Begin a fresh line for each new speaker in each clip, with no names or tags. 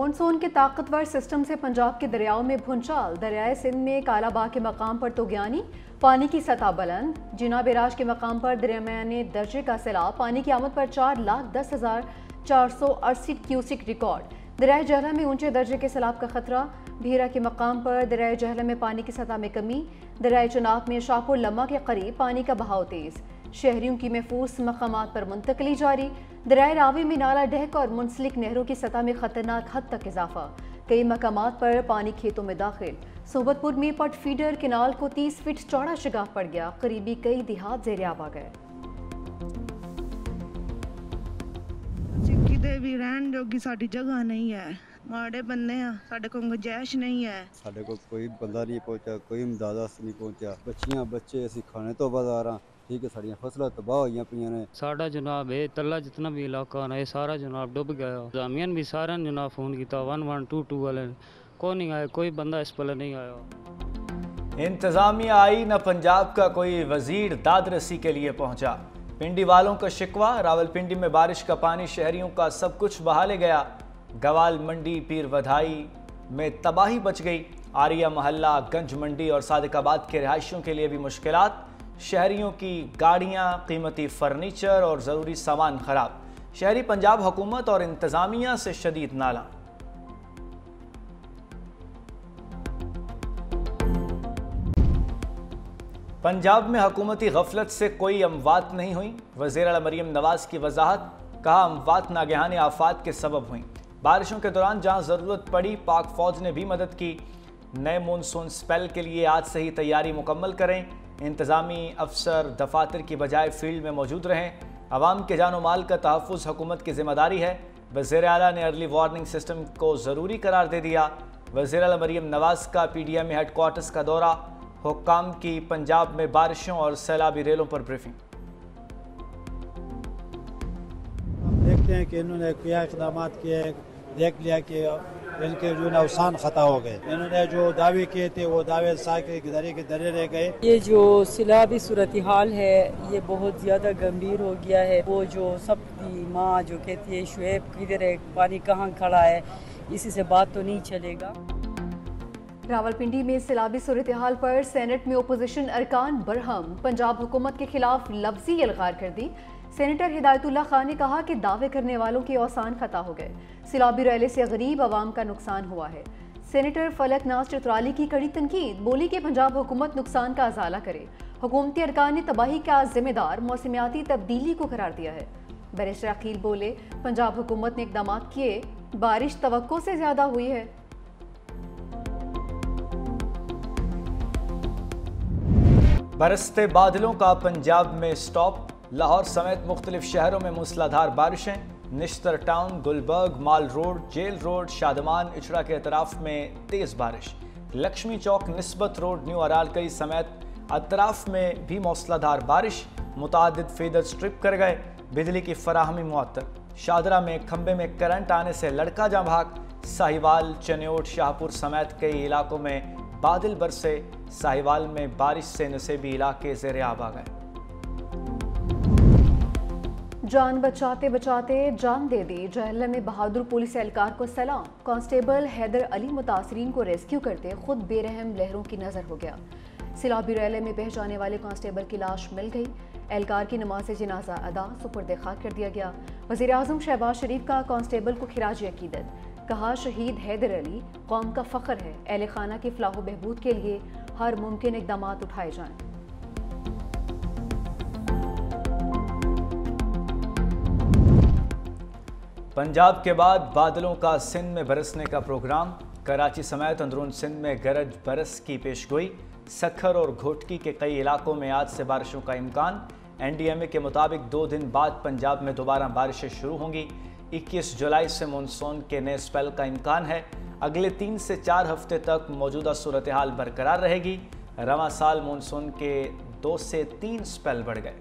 Monsoon के ताकतवर system से पंजाब के दरियाओं में भूंचाल। दरियाए सिंध में कालाबाग के मकाम पर तोगयानी, पानी की सतह बुलंद। जिना बैराज के मकाम पर दरमियाने दर्जे का सैलाब, पानी की आमद पर 4,10,468 क्यूसिक रिकॉर्ड। दरियाए जहला में ऊंचे दर्जे के सैलाब का खतरा। भीरा के मकाम पर दरियाए जहला में पानी की सतह में कमी। दरियाए चनाब में शाहपुर लम्मा के करीब पानी का बहाव तेज। शहरियों की महफूज मकामात पर मुंतकली जारी। दरियाए रावी में नाला डहक और मुंसलिक नहरों की सतह में खतरनाक हद तक इजाफा। कई मकामात पर पानी खेतों में दाखिल। सोबतपुर में पट फीडर केनाल को 30 फीट चौड़ा शिगाफ पड़ गया। करीबी कई देहात ज़ेर-ए-आब आ गए।
किते भी रहन जोगी साडी जगह नहीं है, माड़े बन्ने आ, साडे को गुंजाइश नहीं है।
साडे को कोई बंदा नहीं पहुंचा, कोई इमदाद नहीं पहुंचा। बच्चियां बच्चे असी खाने तो बाजार आ, ठीक है, साड़ियां फसलां तबाह होईयां पियां ने।
साडा जनाब है तला जितना भी इलाका है सारा जनाब डूब गया। जामियन भी सारा जनाब फोन किया 1122 वाले को नहीं आया, कोई बंदा इस पल नहीं आया।
इंतजामिया आई न पंजाब का कोई वजीर दादरसी के लिए पहुंचा। पिंडी वालों का शिकवा, रावलपिंडी में बारिश का पानी शहरियों का सब कुछ बहा ले गया। गवाल मंडी पीर वधाई में तबाही बच गई। आरिया मोहल्ला, गंज मंडी और सादिकाबाद के रिहायशियों के लिए भी मुश्किलात। शहरियों की गाड़ियां, कीमती फर्नीचर और ज़रूरी सामान खराब। शहरी पंजाब हुकूमत और इंतजामिया से शदीद नाला। पंजाब में हुकूमती गफलत से कोई अमवात नहीं हुई। वज़ीर आला मरीम नवाज की वजाहत, कहा अमवात नागहानी आफात के सबब हुई। बारिशों के दौरान जहां ज़रूरत पड़ी पाक फौज ने भी मदद की। नए मानसून स्पेल के लिए आज से ही तैयारी मुकम्मल करें। इंतज़ामी अफसर दफातर की बजाय फील्ड में मौजूद रहें। अवाम के जानो माल का तहफ़्फ़ुज़ हुकूमत की जिम्मेदारी है। वज़ीर आला ने अर्ली वार्निंग सिस्टम को ज़रूरी करार दे दिया। वज़ीर आला मरीम नवाज का PDM हेडक्वार्टर्स का दौरा। हुक्काम की पंजाब में बारिशों और सैलाबी रेलों पर ब्रीफिंग।
हम देखते हैं कि इन्होंने क्या इक़दाम किए, देख लिया कि इनके जो नुकसान खता हो गए। इन्होंने जो दावे किए थे वो दावे साके दरे के दरे रह गए।
ये जो सैलाबी सूरत हाल है ये बहुत ज़्यादा गंभीर हो गया है। वो जो सबकी माँ जो कहती है शुएब किधर है, पानी कहाँ खड़ा है, इसी से बात तो नहीं चलेगा।
रावलपिंडी में सैलाबी सूरत हाल पर सेनेट में ओपोजिशन अरकान बरहम। पंजाब हुकूमत के खिलाफ लफ्जी एलगार कर दी। सेनेटर हिदायतुल्लाह खान ने कहा कि दावे करने वालों के औसान खता हो गए। सैलाबी रैले से गरीब आवाम का नुकसान हुआ है। सेनेटर फलक नाज चतराली की कड़ी तनकीद, बोली कि पंजाब हुकूमत नुकसान का अजाला करे। हुकूमती अरकान ने तबाही का जिम्मेदार मौसमियाती तब्दीली को करार दिया है। बैरिस्टर अकील बोले, पंजाब हुकूमत ने इकदाम किए, बारिश तवक्को से ज्यादा हुई है।
बरसते बादलों का पंजाब में स्टॉप। लाहौर समेत मुख्तलिफ शहरों में मूसलाधार बारिशें। निश्तर टाउन, गुलबर्ग, माल रोड, जेल रोड, शादमान, इचड़ा के अतराफ में तेज़ बारिश। लक्ष्मी चौक, निस्बत रोड, न्यू अरालकई समेत अतराफ में भी मूसलाधार बारिश। मुतादिद फीडर स्ट्रिप कर गए। बिजली की फराहमी मुअत्तल। शादरा में खंबे में करंट आने से लड़का जाँ भाग। साहिवाल, चन्योट, शाहपुर समेत कई इलाकों में बादल बरसे। साहिवाल में बारिश से नसेबी इलाके ज़ेर-ए-आब आ गए।
जान बचाते बचाते जान दे दी। जहला में बहादुर पुलिस एहलकार को सलाम। कांस्टेबल हैदर अली मुतासरीन को रेस्क्यू करते खुद बेरहम लहरों की नजर हो गया। सैलाबी रैले में बह जाने वाले कांस्टेबल की लाश मिल गई। एहलकार की नमाज जनाजा अदा सुपुर्द खाक कर दिया गया। वज़ीर आज़म शहबाज शरीफ का कांस्टेबल को खिराज अकीदत, कहा शहीद हैदर अली कौम का फ़ख्र है। अहले खाना की फलाह व बहबूद के लिए हर मुमकिन इक़दाम उठाए जाएं।
पंजाब के बाद बादलों का सिंध में बरसने का प्रोग्राम। कराची समेत अंदरून सिंध में गरज बरस की पेशगोई। सखर और घोटकी के कई इलाकों में आज से बारिशों का इम्कान। NDMA के मुताबिक 2 दिन बाद पंजाब में दोबारा बारिशें शुरू होंगी। 21 जुलाई से मानसून के नए स्पेल का इम्कान है। अगले 3 से 4 हफ्ते तक मौजूदा सूरत हाल बरकरार रहेगी। रवां साल मानसून के 2 से 3 स्पेल बढ़ गए।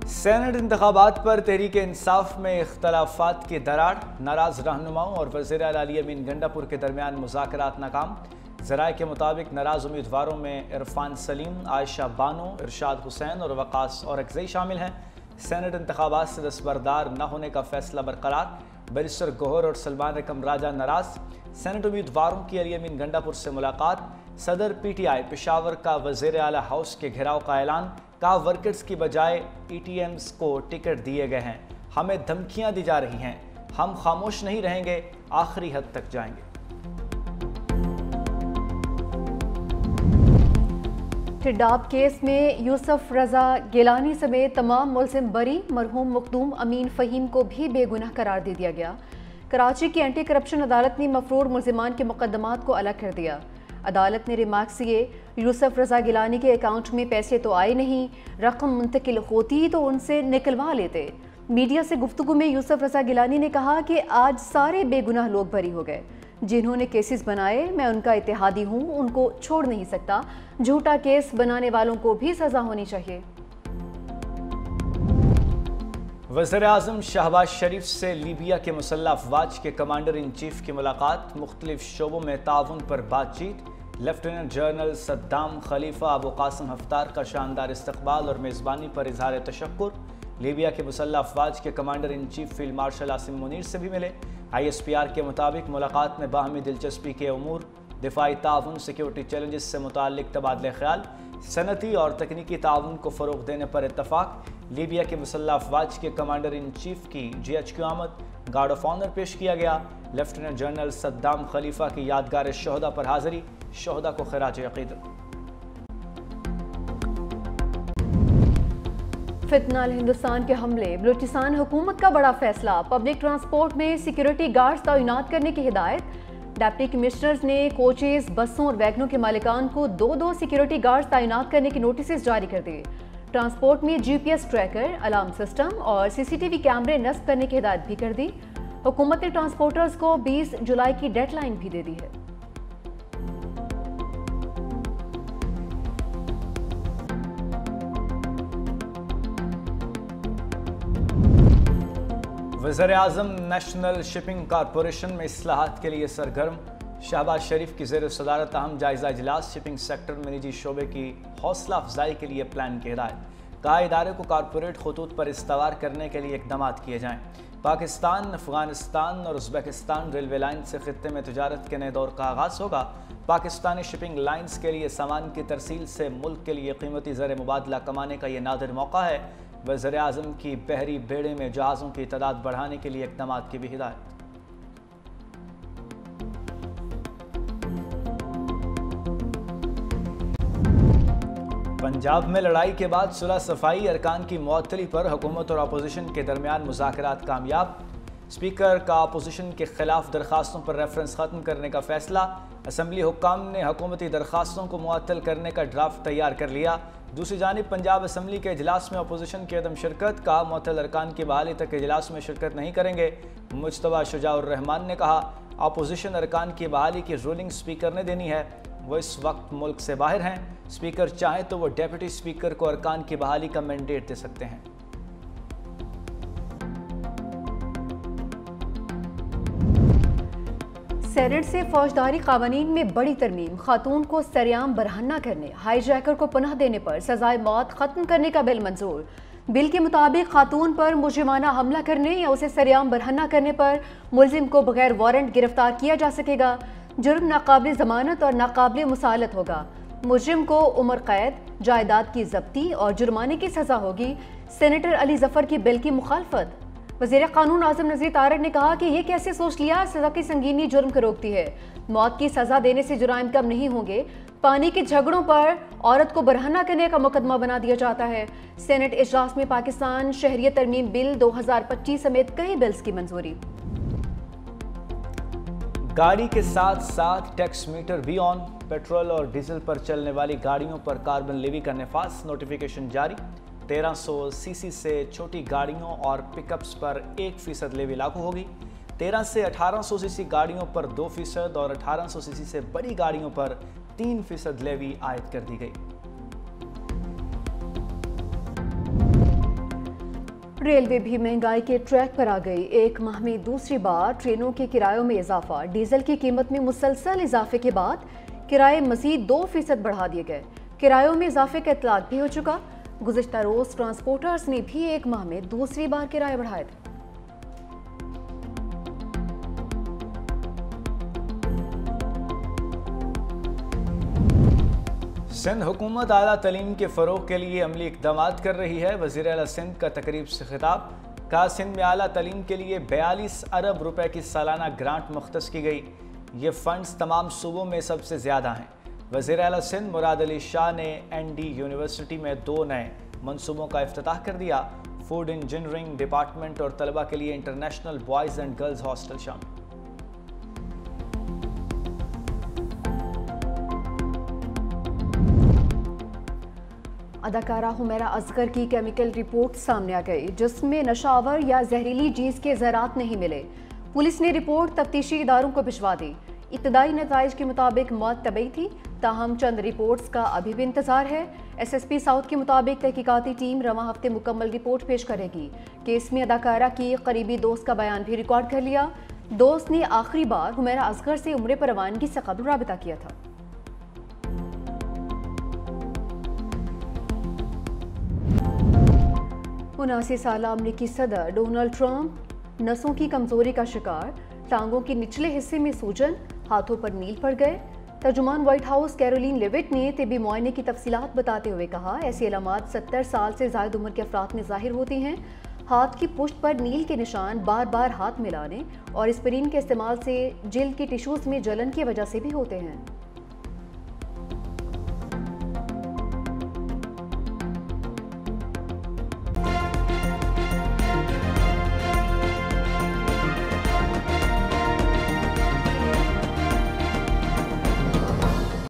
सेनेट इंतखाबात पर तहरीक इंसाफ में इख्तलाफात की दरार। नाराज रहनुमाओं और वज़ीर आला अली अमीन गंडापुर के दरमियान मुज़ाकरात नाकाम। ज़राए के मुताबिक नाराज उम्मीदवारों में इरफान सलीम, आयशा बानो, इरशाद हुसैन और वकास और अक्ज़ई शामिल हैं। सेनेट इंतखाबात से दस्तबरदार न होने का फैसला बरकरार, बैरिस्टर गौहर और सलमान रकम राजा नाराज। सेनेट उम्मीदवारों की अली अमीन गंडापुर से मुलाकात। सदर PTI पेशावर का वज़ीर आला हाउस के घेराव का ऐलान, कहा वर्कर्स की बजाय ETMs को टिकट दिए गए हैं, हमें धमकियां दी जा रही हैं, हम खामोश नहीं रहेंगे, आखिरी हद तक जाएंगे।
टिड्डाब केस में यूसुफ रजा गिलानी समेत तमाम मुलजिम बरी, मरहूम मखदूम अमीन फ़हीम को भी बेगुनाह करार दे दिया गया। कराची की एंटी करप्शन अदालत ने मफरूर मुलजिमान के मुकदमात को अलग कर दिया। अदालत ने रिमार्क्स किए, यूसुफ रजा गिलानी के अकाउंट में पैसे तो आए नहीं, रकम मुंतकिल होती तो उनसे निकलवा लेते। मीडिया से गुफ्तगू में यूसुफ रजा गिलानी ने कहा कि आज सारे बेगुनाह लोग बरी हो गए, जिन्होंने केसेस बनाए मैं उनका इत्तेहादी हूँ, उनको छोड़ नहीं सकता, झूठा केस बनाने वालों को भी सजा होनी चाहिए।
वज़ीर-ए-आज़म शहबाज शरीफ से लीबिया के मुसल्लह अफवाज के कमांडर इन चीफ की मुलाकात, मुख्तलिफ शोबों में ताउन पर बातचीत। लेफ्टिनेंट जनरल सद्दाम खलीफा अबू कासिम हफ्तार का शानदार इस्तकबाल और मेज़बानी पर इजहार तशक्कुर। लीबिया के मुसल्लह अफवाज के commander in chief field marshal Asim Munir से भी मिले। ISPR के मुताबिक मुलाकात में बाहमी दिलचस्पी के अमूर, दिफाई ताउन, सिक्योरिटी चैलेंजेस से मुताल्लिक तबादले ख्याल, सनती और तकनीकी ताउन को फ़रोग़ देने पर इत्तफाक। लीबिया के मुसल्लह अफवाज के कमांडर इन चीफ की GHQ आमद, गार्ड ऑफ ऑनर पेश किया गया। लेफ्टिनेंट जनरल सद्दाम खलीफा की यादगार शोहदा पर हाज़िरी, शोहदा को खिराज अक़ीदत।
फितनाल हिंदुस्तान के हमले, बलूचिस्तान हुकूमत का बड़ा फैसला, पब्लिक ट्रांसपोर्ट में सिक्योरिटी गार्ड्स तैनात करने की हिदायत। डिप्टी कमिश्नर्स ने कोचेस, बसों और वैगनों के मालिकान को 2-2 सिक्योरिटी गार्ड्स तैनात करने के नोटिस जारी कर दिए। ट्रांसपोर्ट में GPS ट्रैकर, अलार्म सिस्टम और CCTV कैमरे नस्ब करने की हिदायत भी कर दी। हुकूमत ने ट्रांसपोर्टर्स को 20 जुलाई की डेडलाइन भी दे दी है।
वज़ीर-ए-आज़म नेशनल शिपिंग कॉरपोरेशन में इस्लाहात के लिए सरगर्म। शहबाज शरीफ की ज़ेर सदारत अहम जायज़ा इजलास, शिपिंग सेक्टर में निजी शोबे की हौसला अफजाई के लिए प्लान की हिदायत। कहा इदारे को कॉरपोरेट खतूत पर इस्तवार करने के लिए इक़दाम किए जाएँ। पाकिस्तान, अफगानिस्तान और उज़्बेकिस्तान रेलवे लाइन से ख़ित्ते में तिजारत के नए दौर का आगाज़ होगा। पाकिस्तानी शिपिंग लाइन्स के लिए सामान की तरसील से मुल्क के लिए कीमती ज़र मुबादला कमाने का ये नादिर मौका है। वज़ीर-ए-आज़म की बहरी बेड़े में जहाज़ों की तादाद बढ़ाने के लिए इक़दाम की भी हिदायत। पंजाब में लड़ाई के बाद सुलह सफाई अरकान की मुअत्तली पर हुकूमत और अपोजिशन के दरमियान मुज़ाकरात कामयाब। स्पीकर का अपोजिशन के खिलाफ दरखास्तों पर रेफरेंस ख़त्म करने का फैसला। असम्बली हुक्काम ने हुकूमती दरखास्तों को मुअत्तल करने का ड्राफ्ट तैयार कर लिया। दूसरी जानिब पंजाब असम्बली के इजलास में अपोजिशन की अदम शिरकत का, मुअत्तल अरकान की बहाली तक इजलास में शिरकत नहीं करेंगे। मुज्तबा शुजाउर रहमान ने कहा अपोजिशन अरकान की बहाली की रूलिंग स्पीकर ने देनी है, वो इस वक्त मुल्क से बाहर हैं। स्पीकर चाहे तो वो डेप्यूटी स्पीकर को अरकान की बहाली का मैंडेट दे सकते हैं।
सेनेट से फौजदारी कानून में बड़ी तरमीम, खातून को सरेआम बरहना करने, हाईजैकर को पनाह देने पर सजाए मौत खत्म करने का बिल मंजूर। बिल के मुताबिक खातून पर मुजरिमाना हमला करने या उसे सरेआम बरहना करने पर मुलजिम को बगैर वारंट गिरफ्तार किया जा सकेगा। जुर्म नाकाबिल जमानत और नाकाबिल मुसालत होगा। मुजरिम को उम्र कैद, जायदाद की जब्ती और जुर्माने की सजा होगी। सेनेटर अली जफर की बिल की मुखालफत। वज़ीर कानून आज़म नज़ीर तारक ने कहा कि ये कैसे सोच लिया, सजा की संगीनी जुर्म को रोकती है। मौत की सजा देने से जुराइम कम नहीं होंगे। पानी के झगड़ों पर औरत को बरहना करने का मुकदमा बना दिया जाता है। सेनेट इजलास में पाकिस्तान शहरियत तरमीम बिल 2025 समेत कई बिल्स की मंजूरी।
गाड़ी के साथ साथ टैक्स मीटर भी ऑन। पेट्रोल और डीजल पर चलने वाली गाड़ियों पर कार्बन लेवी का नफाज नोटिफिकेशन जारी। 1300 सीसी से छोटी गाड़ियों और पिकअप्स पर 1% लेवी लागू होगी। 13 से 1800 सीसी गाड़ियों पर 2% और 1800 सीसी से बड़ी गाड़ियों पर 3% लेवी आयद कर दी गई।
रेलवे भी महंगाई के ट्रैक पर आ गई। एक माह में दूसरी बार ट्रेनों के किरायों में इजाफा। डीजल की कीमत में मुसलसल इजाफे के बाद किराए मजीद 2% बढ़ा दिए गए। किरायों में इजाफे का इतलाक भी हो चुका। गुज़िश्ता रोज ट्रांसपोर्टर्स ने भी एक माह में दूसरी बार किराए बढ़ाए थे।
सिंध हुकूमत आला तलीम के फ़रोग़ के लिए अमली इक़दामात कर रही है। वज़ीर आला सिंध का तकरीब से खिताब। कहा, सिंध में आला तलीम के लिए 42 अरब रुपए की सालाना ग्रांट मुख्तस की गई। ये फ़ंड्स तमाम सूबों में सबसे ज़्यादा हैं। वज़ीर आला सिंध मुराद अली शाह ने ND यूनिवर्सिटी में 2 नए मनसूबों का इफ्तिताह कर दिया। फूड इंजीनियरिंग डिपार्टमेंट और तलबा के लिए international boys and girls hostel शामिल।
अदाकारा हुमैरा असगर की केमिकल रिपोर्ट सामने आ गई, जिसमें नशावर या जहरीली चीज के ज़रात नहीं मिले। पुलिस ने रिपोर्ट तफ्तीशी इदारों को भिजवा दी। इब्तदाई नताइज के मुताबिक मौत तबई थी, ताहम चंद रिपोर्ट्स का अभी भी इंतजार है। SSP साउथ के मुताबिक तहकीकाती टीम रवां हफ्ते मुकम्मल रिपोर्ट पेश करेगी। केस में अदाकारा की करीबी दोस्त का बयान भी रिकॉर्ड कर लिया। दोस्त ने आखिरी बार हुमैरा असगर से उम्रे पर रवानगी से कबल राबिता किया था। 79 साला अमरीकी सदर डोनाल्ड ट्रंप नसों की कमजोरी का शिकार, टांगों के निचले हिस्से में सूजन, हाथों पर नील पड़ गए। तर्जुमान व्हाइट हाउस कैरोलिन लेविट ने तिब्बी मुआयने की तफसीलात बताते हुए कहा, ऐसी अलामात 70 साल से ज़ायद उम्र के अफराद में जाहिर होती हैं। हाथ की पुष्ट पर नील के निशान बार बार हाथ मिलाने और एस्पिरिन के इस्तेमाल से जिल्द के टिश्यूज़ में जलन की वजह से भी होते हैं।